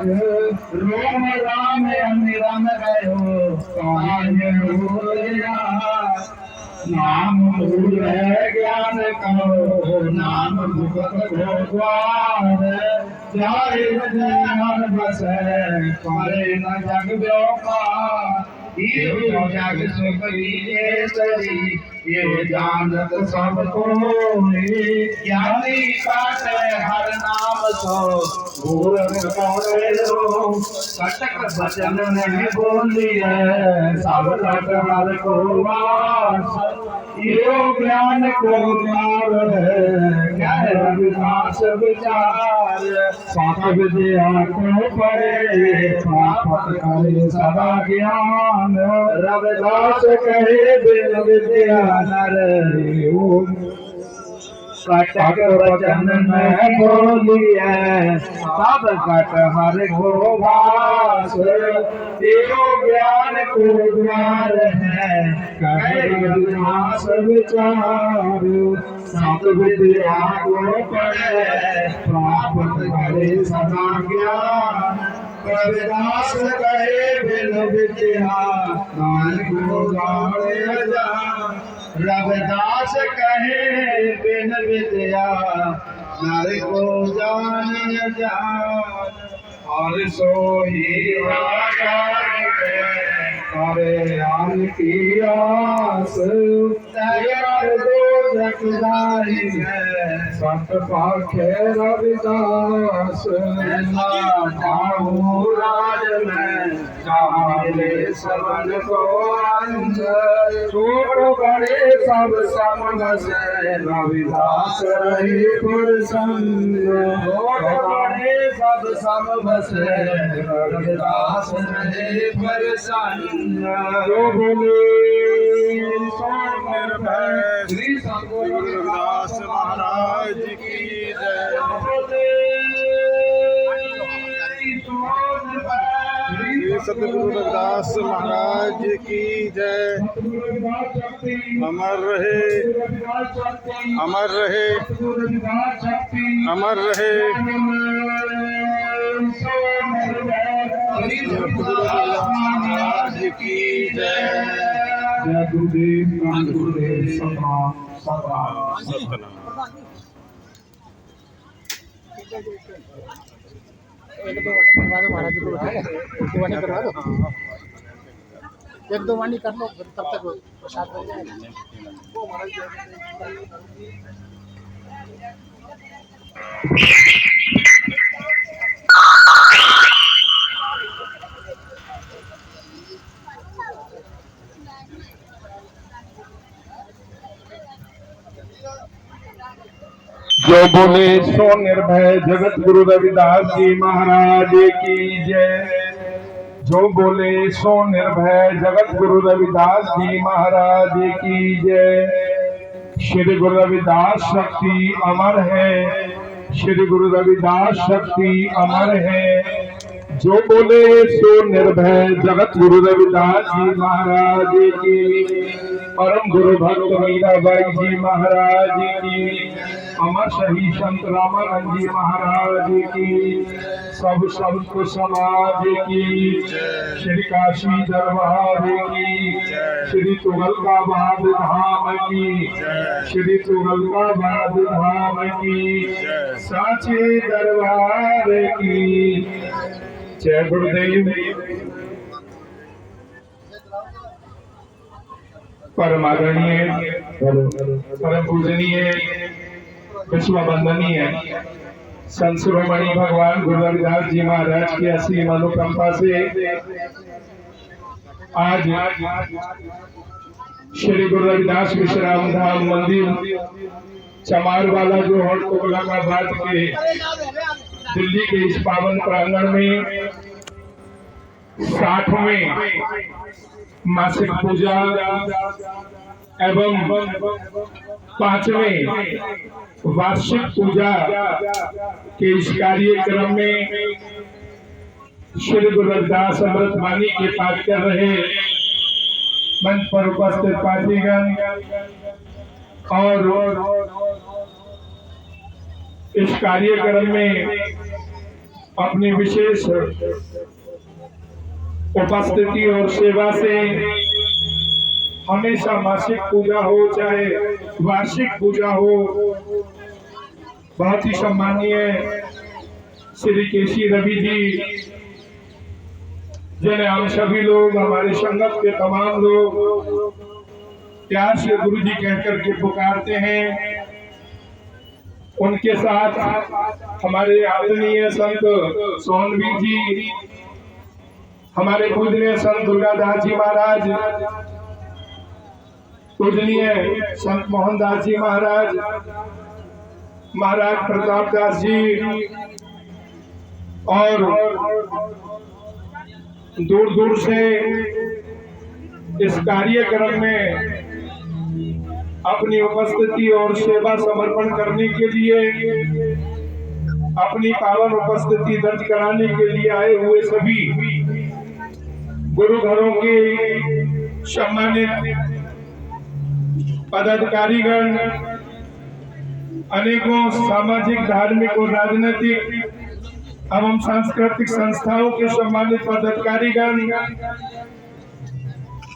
रोम राम राम गयो कान भूलिया नाम भूल ज्ञान कहो नाम भुगत भगवान जाय ज्ञान बसे करे न जग व्यापार ये जग सुख लीजेश्वरी ये जानत सब कोई ज्ञानी काटे हर नाम सो मूर्ख कौड़े लो कटक वचन ने बोलिए सब कट हर को वास यो ज्ञान को द्वार है क्या रविदास विचार सात विद्या को पढ़े प्राप्त करे सदा ज्ञान रविदास कहे बिन विद्या नर कटक वचन में बोलिए सब कट हर को वास यो ज्ञान को द्वार है कहे रविदास विचार सब विद्या को पढ़े प्राप्त करे सदा ज्ञान रविदास कहे बिन विद्या नान को जाने जान रविदास कहे बिन विद्या नर को जाने जान और सो ही करे आन की आस तैयार दो जगदाई है संत पाखे रविदास जाऊं राज में जाले सबन को अंदर छोड़ बड़े सब समझे रविदास रही प्रसन्न छोड़ बड़े सब समझे रविदास रही प्रसन्न जो बोले श्री सद्गुरु रविदास महाराज की जय श्री सद्गुरु रविदास महाराज की जय अमर रहे अमर रहे अमर रहे महाराज की जय जय गुरुदेव सदा सदा सतना एक दो वाणी करवा दो महाराज जी को एक दो वाणी करवा दो एक दो वाणी कर लो तब तक प्रसाद बन जाएगा जो बोले सो निर्भय जगत गुरु रविदास जी महाराज की जय जो बोले सो निर्भय जगत गुरु रविदास जी महाराज की जय श्री गुरु रविदास शक्ति अमर है श्री गुरु रविदास शक्ति अमर है जो बोले सो निर्भय जगत गुरु रविदास जी महाराज की परम गुरु भक्त मीराबाई जी महाराज की अमर शहीद संत रामानंद जी महाराज की सब संत समाज की श्री काशी दरबार की श्री तुगलकाबाद धाम की श्री तुगलकाबाद धाम की साचे दरबार की जय गुरुदेव। परम आदरणीय परम पूजनीय विश्व वंदनीय संत शिरोमणि भगवान गुरु रविदास जी महाराज की असीम अनुकंपा से आज श्री गुरु रविदास विश्राम धाम मंदिर चमारवाला जो हॉट तुगलकाबाद के दिल्ली के इस पावन प्रांगण में 60वें मासिक पूजा एवं 5वें वार्षिक पूजा के इस कार्यक्रम में श्री गुरु रविदास अमृत वाणी के पाठ कर रहे मंच पर उपस्थित पाठीगण और इस कार्यक्रम में अपनी विशेष उपस्थिति और सेवा से हमेशा मासिक पूजा हो चाहे वार्षिक पूजा हो, बहुत ही सम्मानीय श्री केसी रवि जी, जिन्हें हम सभी लोग, हमारे संगत के तमाम लोग प्यार से गुरु जी कहकर के पुकारते हैं, उनके साथ हमारे आदरणीय संत सोनवीर जी, हमारे पूजनीय संत दुर्गादास जी महाराज, पूजनीय संत मोहनदास जी महाराज, महाराज प्रतापदास जी, और दूर दूर से इस कार्यक्रम में अपनी उपस्थिति और सेवा समर्पण करने के लिए, अपनी पावन उपस्थिति दर्ज कराने के लिए आए हुए सभी गुरु घरों के सम्मानित पदाधिकारीगण, अनेकों सामाजिक, धार्मिक और राजनीतिक एवं सांस्कृतिक संस्थाओं के सम्मानित पदाधिकारीगण,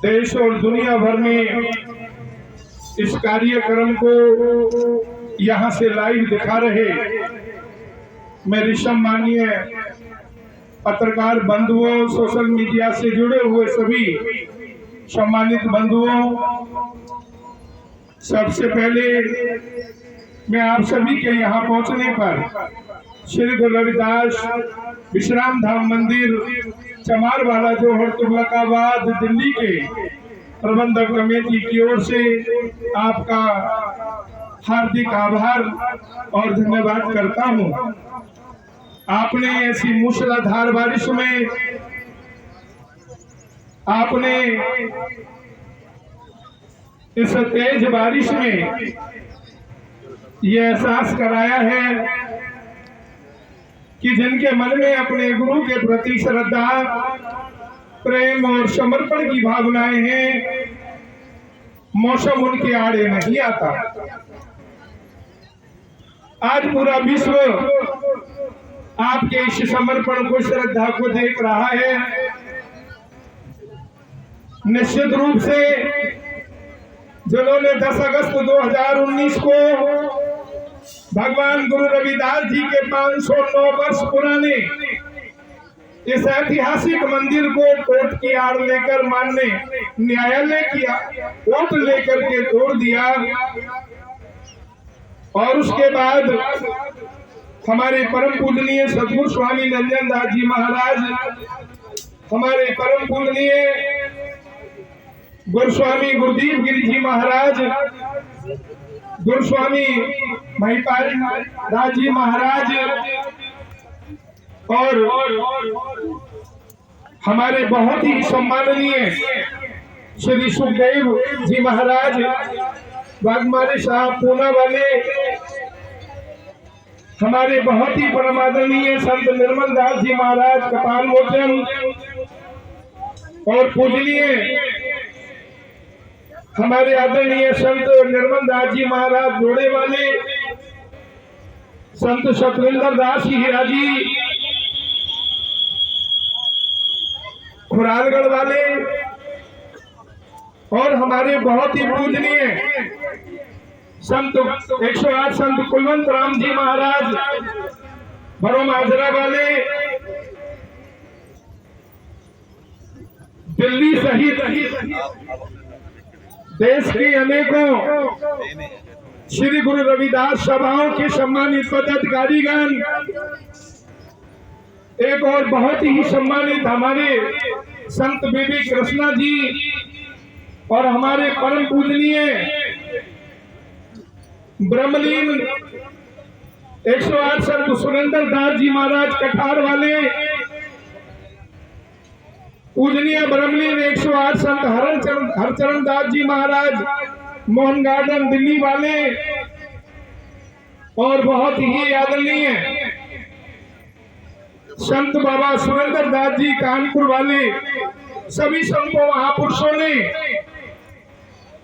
देश और दुनिया भर में इस कार्यक्रम को यहां से लाइव दिखा रहे मेरे सम्मानीय पत्रकार बंधुओं, सोशल मीडिया से जुड़े हुए सभी सम्मानित बंधुओं, सबसे पहले मैं आप सभी के यहाँ पहुँचने पर श्री गुरु रविदास विश्राम धाम मंदिर चमारवाला जोहर तुगलकाबाद दिल्ली के प्रबंधक कमेटी की ओर से आपका हार्दिक आभार और धन्यवाद करता हूँ। आपने ऐसी मूसलाधार बारिश में आपने इस तेज बारिश में ये एहसास कराया है कि जिनके मन में अपने गुरु के प्रति श्रद्धा, प्रेम और समर्पण की भावनाएं हैं, मौसम उनके आड़े नहीं आता। आज पूरा विश्व आपके इस समर्पण को, श्रद्धा को देख रहा है। निश्चित रूप से जिन्होंने 10 अगस्त 2019 को भगवान गुरु रविदास जी के 509 वर्ष पुराने इस ऐतिहासिक मंदिर को कोर्ट की आड़ लेकर मानने न्यायालय की कोर्ट लेकर के तोड़ दिया, और उसके बाद हमारे परम पूजनीय सदगुरु स्वामी नंदन दास जी महाराज, हमारे परम पूजनीय गुरुस्वामी गुरुदीप गिरी जी महाराज, गुरुस्वामी महिपाल दास जी महाराज, और हमारे बहुत ही सम्माननीय श्री सुखदेव जी महाराज, वाघमारे साहब पूना वाले, हमारे बहुत ही परमादरणीय संत निर्मल दास जी महाराज कपाल मोचन, और पूजनीय हमारे आदरणीय संत निर्मल दास जी महाराज जोड़े वाले, संत सतविंदर दास हीरा जी खुरालगढ़ वाले, और हमारे बहुत ही पूजनीय संत 108 संत कुलवंत राम जी महाराज बड़ो माजरा वाले, दिल्ली सहित देश के अनेकों श्री गुरु रविदास सभाओं के सम्मानित पदाधिकारीगण, एक और बहुत ही सम्मानित हमारे संत बेबी कृष्णा जी, और हमारे परम पूजनीय ब्रह्मलीन 108 संत सुरेंद्र दास जी महाराज कठार वाले, पूजनीय ब्रह्मलीन 108 संत हरचरण दास जी महाराज मोहन गार्डन दिल्ली वाले, और बहुत ही आदरणीय संत बाबा सुरेंद्र दास जी कानपुर वाले, सभी संतों महापुरुषों ने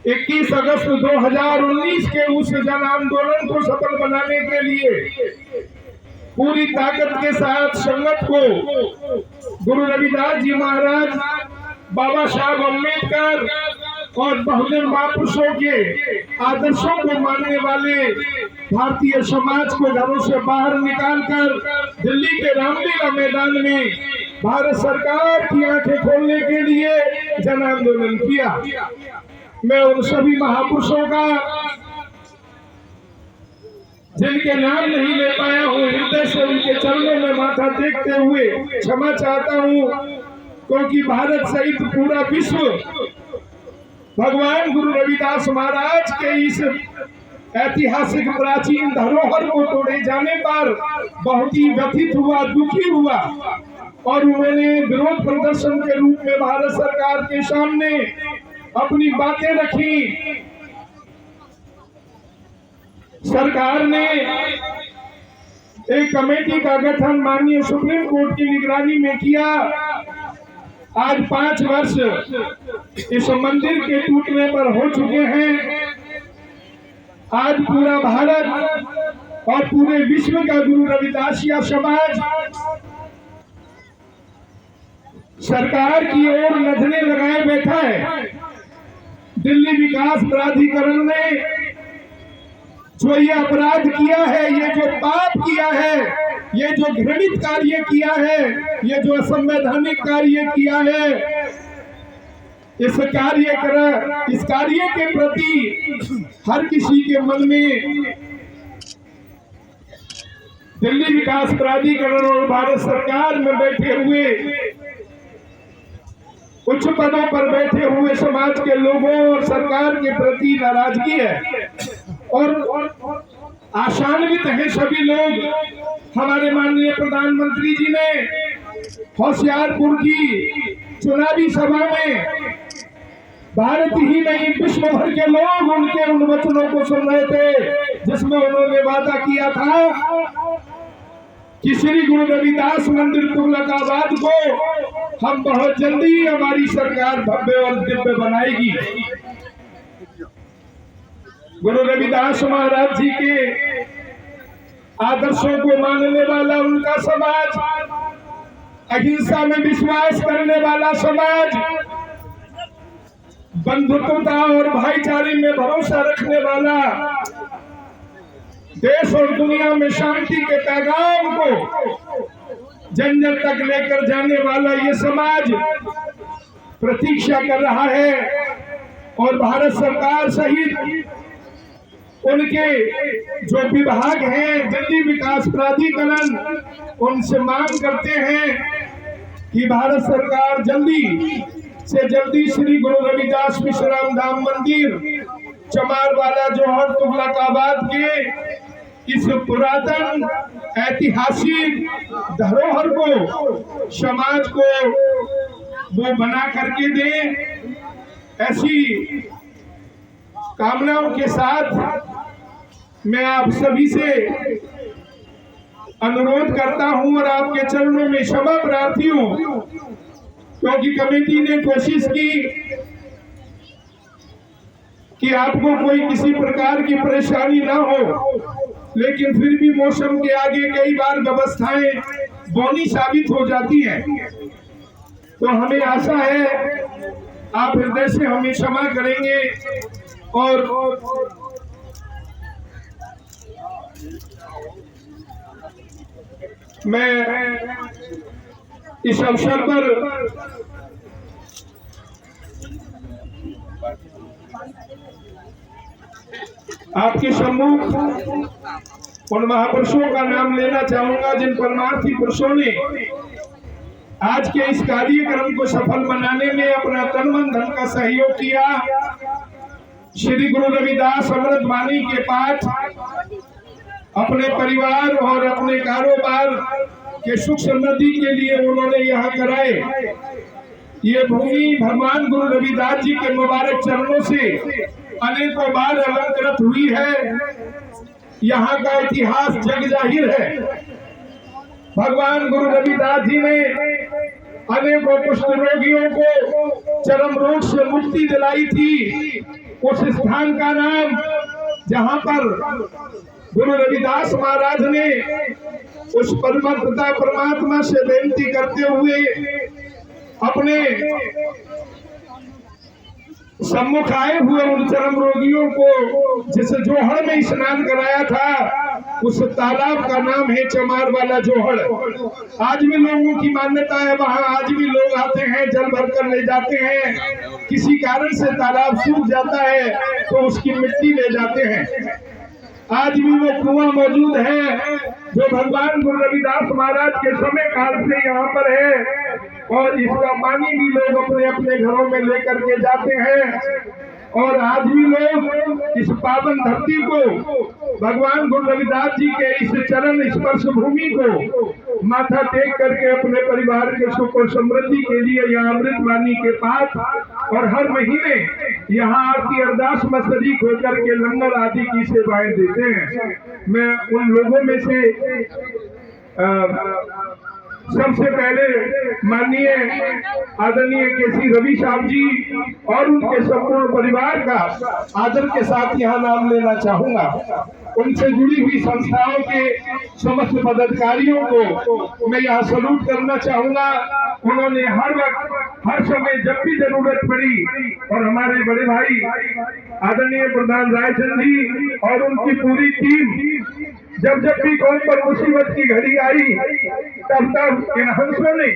21 अगस्त 2019 के उस जन आंदोलन को सफल बनाने के लिए पूरी ताकत के साथ संगत को गुरु रविदास जी महाराज, बाबा साहब अम्बेडकर और बहुजन महापुरुषों के आदर्शों को मानने वाले भारतीय समाज को घरों से बाहर निकालकर दिल्ली के रामलीला मैदान में भारत सरकार की आंखें खोलने के लिए जन आंदोलन किया। मैं उन सभी महापुरुषों का, जिनके नाम नहीं ले पाया हूँ, हृदय से उनके चरणों में माथा टेकते हुए क्षमा चाहता हूँ, क्योंकि भारत सहित पूरा विश्व भगवान गुरु रविदास महाराज के इस ऐतिहासिक प्राचीन धरोहर को तोड़े जाने पर बहुत ही व्यथित हुआ, दुखी हुआ और उन्होंने विरोध प्रदर्शन के रूप में भारत सरकार के सामने अपनी बातें रखी। सरकार ने एक कमेटी का गठन माननीय सुप्रीम कोर्ट की निगरानी में किया। आज 5 वर्ष इस मंदिर के टूटने पर हो चुके हैं। आज पूरा भारत और पूरे विश्व का गुरु रविदासिया समाज सरकार की ओर नजरें लगाए बैठा है। दिल्ली विकास प्राधिकरण ने जो ये अपराध किया है, ये जो पाप किया है, ये जो घृणित कार्य किया है, ये जो असंवैधानिक कार्य किया है, इस कार्य के प्रति हर किसी के मन में दिल्ली विकास प्राधिकरण और भारत सरकार में बैठे हुए उच्च पदों पर बैठे हुए समाज के लोगों और सरकार के प्रति नाराजगी है और आशान्वित हैं सभी लोग। हमारे माननीय प्रधानमंत्री जी ने होशियारपुर की चुनावी सभा में भारत ही नहीं विश्व भर के लोग उनके उन वचनों को सुन रहे थे, जिसमें उन्होंने वादा किया था कि श्री गुरु रविदास मंदिर तुगलकाबाद को हम बहुत जल्दी हमारी सरकार भव्य और दिव्य बनाएगी। गुरु रविदास महाराज जी के आदर्शों को मानने वाला उनका समाज, अहिंसा में विश्वास करने वाला समाज, बंधुत्वता और भाईचारे में भरोसा रखने वाला, देश और दुनिया में शांति के पैगाम को जन जन तक लेकर जाने वाला ये समाज प्रतीक्षा कर रहा है और भारत सरकार सहित उनके जो विभाग हैं, दिल्ली विकास प्राधिकरण, उनसे मांग करते हैं कि भारत सरकार जल्दी से जल्दी श्री गुरु रविदास विश्राम धाम मंदिर चमारवाला जोहर तुगलकाबाद के इस पुरातन ऐतिहासिक धरोहर को समाज को वो बना करके दे। ऐसी कामनाओं के साथ मैं आप सभी से अनुरोध करता हूं और आपके चरणों में क्षमा प्रार्थी हूं, क्योंकि कमेटी ने कोशिश की कि आपको कोई किसी प्रकार की परेशानी ना हो, लेकिन फिर भी मौसम के आगे कई बार व्यवस्थाएं बौनी साबित हो जाती हैं। तो हमें आशा है आप हृदय से हमें क्षमा करेंगे और मैं इस अवसर पर आपके सम्मुख उन महापुरुषों का नाम लेना चाहूंगा जिन परमार्थी पुरुषों ने आज के इस कार्यक्रम को सफल बनाने में अपना तन मन धन का सहयोग किया। श्री गुरु रविदास अमृत वाणी के पाठ अपने परिवार और अपने कारोबार के सुख समृद्धि के लिए उन्होंने यहाँ कराए। ये भूमि भगवान गुरु रविदास जी के मुबारक चरणों से अनेकों बार अलंकृत हुई है। यहाँ का इतिहास जग जाहिर है। भगवान गुरु रविदास जी ने अनेकों कुष्ठ रोगियों को चरम रोग से मुक्ति दिलाई थी। उस स्थान का नाम जहाँ पर गुरु रविदास महाराज ने उस परमात्मा परमात्मा से बेनती करते हुए अपने सम्मुख आए हुए उन चरम रोगियों को जिस जोहड़ में स्नान कराया था, उस तालाब का नाम है चमार वाला जोहड़। आज भी लोगों की मान्यता है, वहां आज भी लोग आते हैं, जल भर कर ले जाते हैं। किसी कारण से तालाब सूख जाता है तो उसकी मिट्टी ले जाते हैं। आज भी वो कुआं मौजूद है जो भगवान गुरु रविदास महाराज के समय काल से यहाँ पर है, और इसका पानी भी लोग अपने अपने घरों में लेकर के जाते हैं। और आज भी लोग इस पावन धरती को, भगवान गुरु रविदास जी के इस चरण स्पर्श भूमि को माथा टेक करके अपने परिवार के सुख और समृद्धि के लिए यहाँ अमृत वाणी के पास और हर महीने यहाँ आरती अरदास में शरीक होकर के लंगर आदि की सेवाएं देते हैं। मैं उन लोगों में से सबसे पहले माननीय आदरणीय केसी रवि साहब जी और उनके संपूर्ण परिवार का आदर के साथ यहाँ नाम लेना चाहूंगा। उनसे जुड़ी हुई संस्थाओं के समस्त पदाधिकारियों को मैं यहाँ सलूट करना चाहूंगा। उन्होंने हर वक्त हर समय जब भी जरूरत पड़ी, और हमारे बड़े भाई आदरणीय प्रधान रायचंद जी और उनकी पूरी टीम जब भी कौम पर मुसीबत की घड़ी आई, तब इन हंसों ने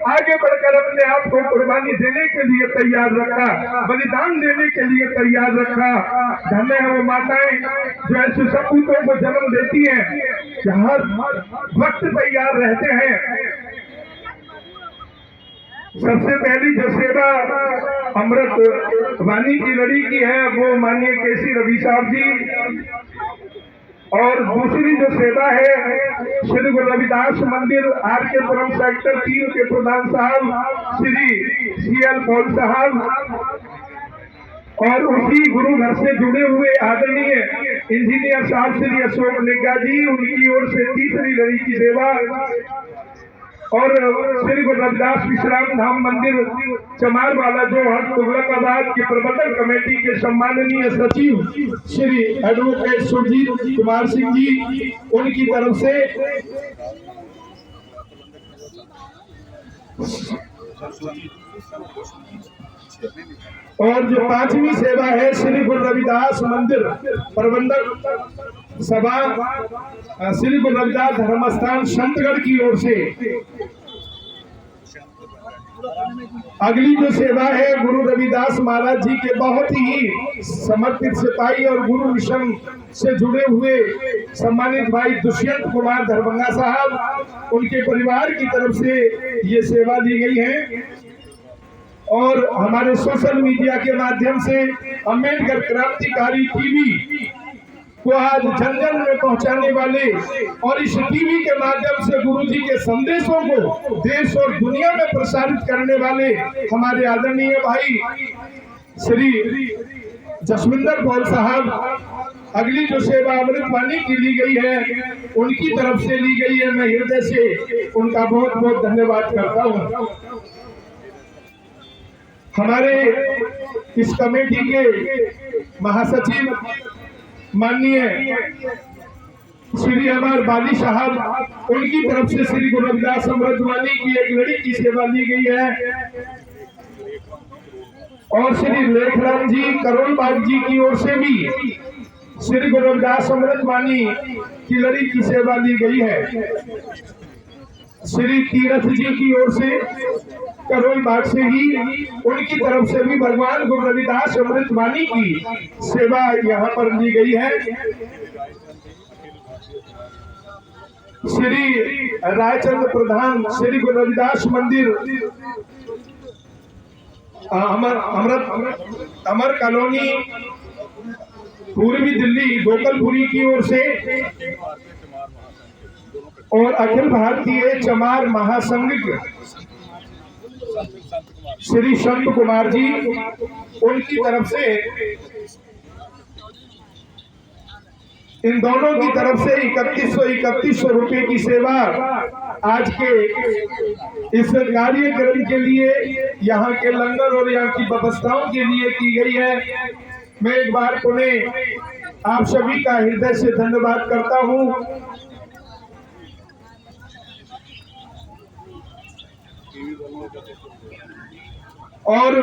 आगे बढ़कर अपने आप को कुर्बानी देने के लिए तैयार रखा, बलिदान देने के लिए तैयार रखा। धन्य है वो माताएं जो ऐसे सपूतों को जन्म देती हैं, हर वक्त तैयार रहते हैं। सबसे पहली जो सेवा अमृत वाणी की लड़ी की है वो माननीय केसी रवि साहब जी, और दूसरी जो सेवा है श्री गुरु रविदास मंदिर आरकेपुरम सेक्टर 3 के प्रधान साहब श्री CL पॉल साहब, और उसी गुरु घर से जुड़े हुए आदरणीय इंजीनियर साहब श्री अशोक निग्गा जी, उनकी ओर से तीसरी लड़ी की सेवा, और श्री गुरु रविदास विश्राम धाम मंदिर चमार वाला जो तुगलकाबाद की प्रबंधक कमेटी के सम्माननीय सचिव श्री एडवोकेट सुरजीत कुमार सिंह जी, उनकी तरफ से, और जो पांचवी सेवा है श्री गुरु रविदास मंदिर प्रबंधक सभा श्री गुरु रविदास धर्मस्थान संतगढ़ की ओर से। अगली जो सेवा है गुरु रविदास महाराज जी के बहुत ही समर्पित सिपाही और गुरु मिशन से जुड़े हुए सम्मानित भाई दुष्यंत कुमार दरभंगा साहब, उनके परिवार की तरफ से ये सेवा दी गई है। और हमारे सोशल मीडिया के माध्यम से अम्बेडकर क्रांतिकारी टीवी को आज जन जन में पहुंचाने वाले और इस टीवी के माध्यम से गुरु जी के संदेशों को देश और दुनिया में प्रसारित करने वाले हमारे आदरणीय भाई श्री जसविंदर पॉल साहब, अगली जो सेवा अमृत वाणी की ली गई है उनकी तरफ से ली गई है। मैं हृदय से उनका बहुत बहुत धन्यवाद करता हूँ। हमारे इस कमेटी के महासचिव माननीय श्री अमर बाली साहब, उनकी तरफ से श्री गुरु रविदास अमृत वाणी की एक लड़ी की सेवा ली गई है, और श्री लेखराम जी करोलबाग जी की ओर से भी श्री गुरु रविदास अमृत वाणी की लड़ी की सेवा ली गई है। श्री तीरथ जी की ओर से करोलबाग से ही उनकी तरफ से भी भगवान गुरु रविदास अमृत वाणी की सेवा यहाँ पर ली गई है। श्री रायचंद प्रधान श्री गुरु रविदास मंदिर अमर कॉलोनी पूर्वी दिल्ली गोकलपुरी की ओर से, और अखिल भारतीय चमार महासंघ श्री संत कुमार जी, उनकी तरफ से इन दोनों की तरफ से 3100 रुपए की सेवा आज के इस कार्यक्रम के लिए, यहाँ के लंगर और यहाँ की व्यवस्थाओं के लिए की गई है। मैं एक बार पुनः आप सभी का हृदय से धन्यवाद करता हूँ। और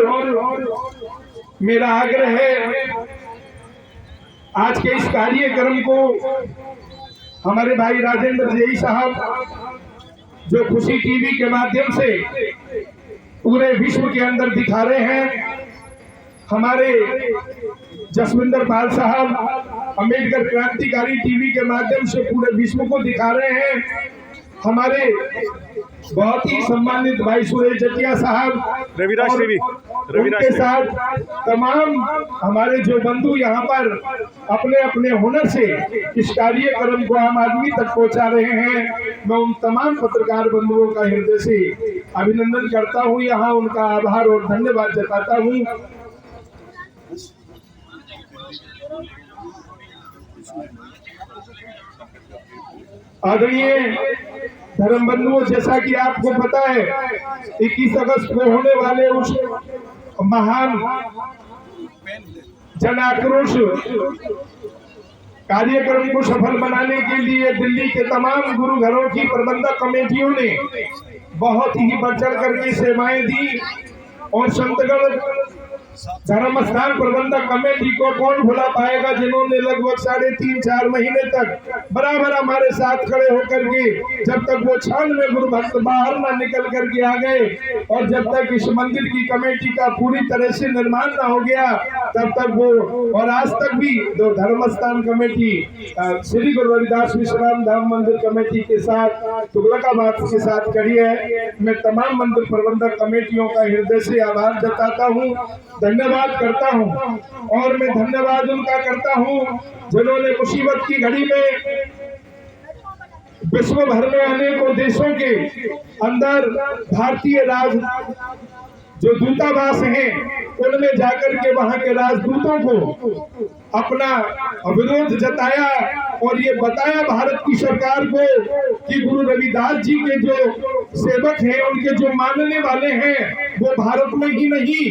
मेरा आग्रह है, आज के इस कार्यक्रम को हमारे भाई राजेंद्र जई साहब जो खुशी टीवी के माध्यम से पूरे विश्व के अंदर दिखा रहे हैं, हमारे जसविंदर पाल साहब अम्बेडकर क्रांतिकारी टीवी के माध्यम से पूरे विश्व को दिखा रहे हैं, हमारे बहुत ही सम्मानित भाई सुरेश जटिया साहब रविराज टीवी, उनके साथ तमाम हमारे जो बंधु यहाँ पर अपने अपने हुनर से इस कार्यक्रम को आम आदमी तक पहुँचा रहे हैं। मैं उन तमाम पत्रकार बंधुओं का हृदय से अभिनंदन करता हूँ, यहाँ उनका आभार और धन्यवाद जताता हूँ। आदरणीय धर्म बंधुओं, जैसा कि आपको पता है 21 अगस्त को होने वाले उस महान जन आक्रोश कार्यक्रम को सफल बनाने के लिए दिल्ली के तमाम गुरु घरों की प्रबंधक कमेटियों ने बहुत ही बढ़ चढ़ करके सेवाएं दी और संतगढ़ धर्म स्थान प्रबंधक कमेटी को कौन भुला पाएगा, जिन्होंने लगभग 3.5-4 महीने तक बराबर हमारे साथ खड़े होकर के जब तक वो 96 गुरु भक्त बाहर ना निकल करके आ गए और जब तक इस मंदिर की कमेटी का पूरी तरह से निर्माण ना हो गया तब तक वो और आज तक भी जो धर्म स्थान कमेटी श्री गुरु रविदास विश्राम धाम मंदिर कमेटी के साथ तुगलकाबाद के साथ खड़ी है। मैं तमाम मंदिर प्रबंधक कमेटियों का हृदय से आभार जताता हूँ, धन्यवाद करता हूं। और मैं धन्यवाद उनका करता हूं जिन्होंने मुसीबत की घड़ी में विश्व भर में अनेकों देशों के अंदर भारतीय राज जो दूतावास हैं उनमें जाकर के वहां के राजदूतों को अपना विरोध जताया और ये बताया भारत की सरकार को कि गुरु रविदास जी के जो सेवक हैं, उनके जो मानने वाले हैं, वो भारत में ही नहीं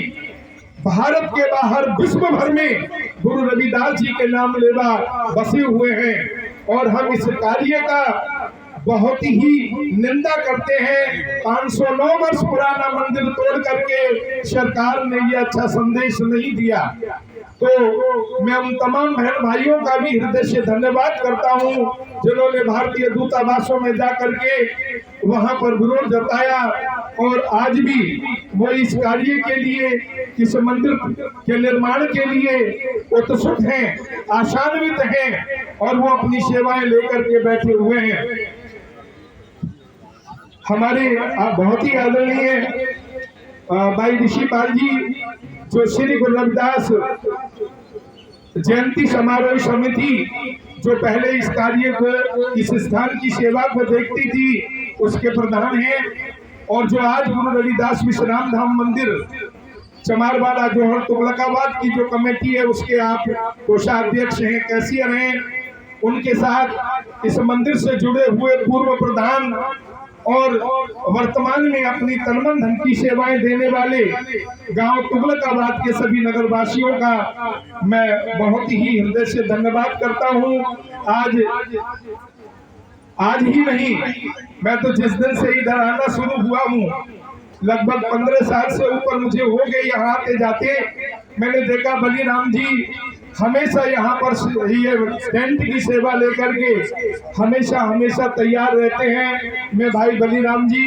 भारत के बाहर विश्व भर में गुरु रविदास जी के नाम लेवा बसे हुए हैं। और हम इस कार्य का बहुत ही निंदा करते हैं। 509 वर्ष पुराना मंदिर तोड़ करके सरकार ने ये अच्छा संदेश नहीं दिया। तो मैं उन तमाम बहन भाइयों का भी हृदय से धन्यवाद करता हूं जिन्होंने भारतीय दूतावासों में जाकर के वहां पर विरोध जताया और आज भी वो इस कार्य के लिए, इस मंदिर के निर्माण के लिए उत्सुक हैं, आशान्वित हैं और वो अपनी सेवाएं लेकर के बैठे हुए हैं। हमारे बहुत ही आदरणीय भाई ऋषि पाल जी जो श्री गुरु रविदास जयंती समारोह समिति जो पहले इस कार्य को, इस स्थान की सेवा को देखती थी, उसके प्रधान हैं और जो आज गुरु रविदास विश्राम धाम मंदिर चमारवाड़ा जोहर तुगलकाबाद की जो कमेटी है उसके आप कोषाध्यक्ष हैं, कैशियर हैं। उनके साथ इस मंदिर से जुड़े हुए पूर्व प्रधान और वर्तमान में अपनी तनमन धन की सेवाएं देने वाले गांव तुगलकाबाद के सभी नगरवासियों का मैं बहुत ही हृदय से धन्यवाद करता हूं। आज ही नहीं, मैं तो जिस दिन से इधर आना शुरू हुआ हूं लगभग 15 साल से ऊपर मुझे हो गए यहाँ आते जाते, मैंने देखा बलीराम जी हमेशा यहाँ पर ये टेंट की सेवा लेकर के हमेशा तैयार रहते हैं। मैं भाई बलीराम जी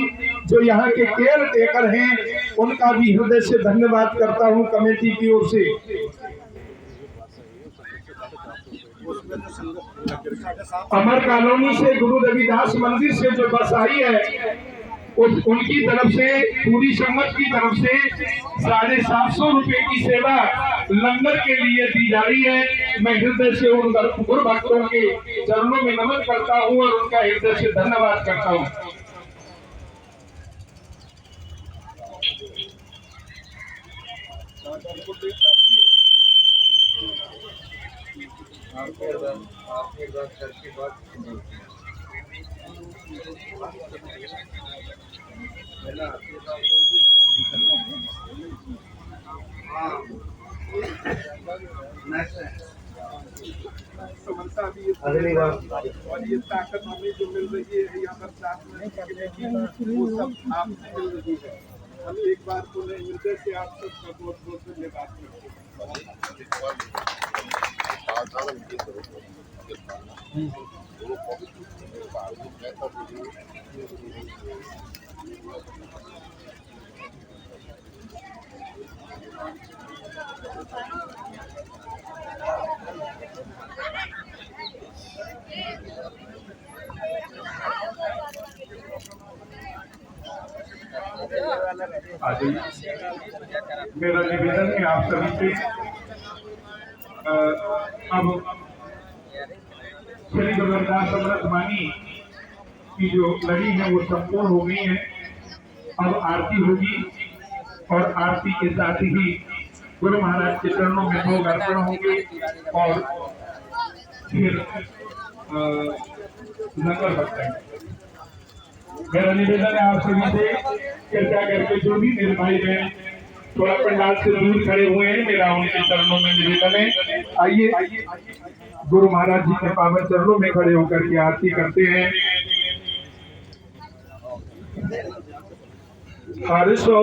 जो यहाँ के केयर टेकर हैं उनका भी हृदय से धन्यवाद करता हूँ कमेटी की ओर से। अमर कॉलोनी से गुरु रविदास मंदिर से जो बस आई है उनकी तरफ से, पूरी संगत की तरफ से 750 रुपए की सेवा लंगर के लिए दी जा रही है। मैं हृदय से उन गुरु भक्तों के चरणों में नमन करता हूं और उनका हृदय से धन्यवाद करता हूं। अगली बार और ये ताकत हमें जो मिल रही है यहाँ पर साथ में वो सब आपसे मिल रही है। हम एक बार पुनः हृदय से आप सबका बहुत बहुत धन्यवाद करते मेरा निवेदन है आप सभी से अब श्री गुरु रविदास अमृत वाणी की जो लड़ी है वो संपूर्ण हो गई है। अब आरती होगी और आरती के साथ ही गुरु महाराज के चरणों में भोग अर्पण होंगे और फिर लंगर बरतेंगे। मेरा निवेदन है आप सभी से कृपया करके जो भी मेरे भाई बहन थोड़ा पंडाल से दूर खड़े हुए हैं, मेरा उनके चरणों में निवेदन है, आइए गुरु महाराज जी के पावन चरणों में खड़े होकर के आरती करते हैं। हर्षो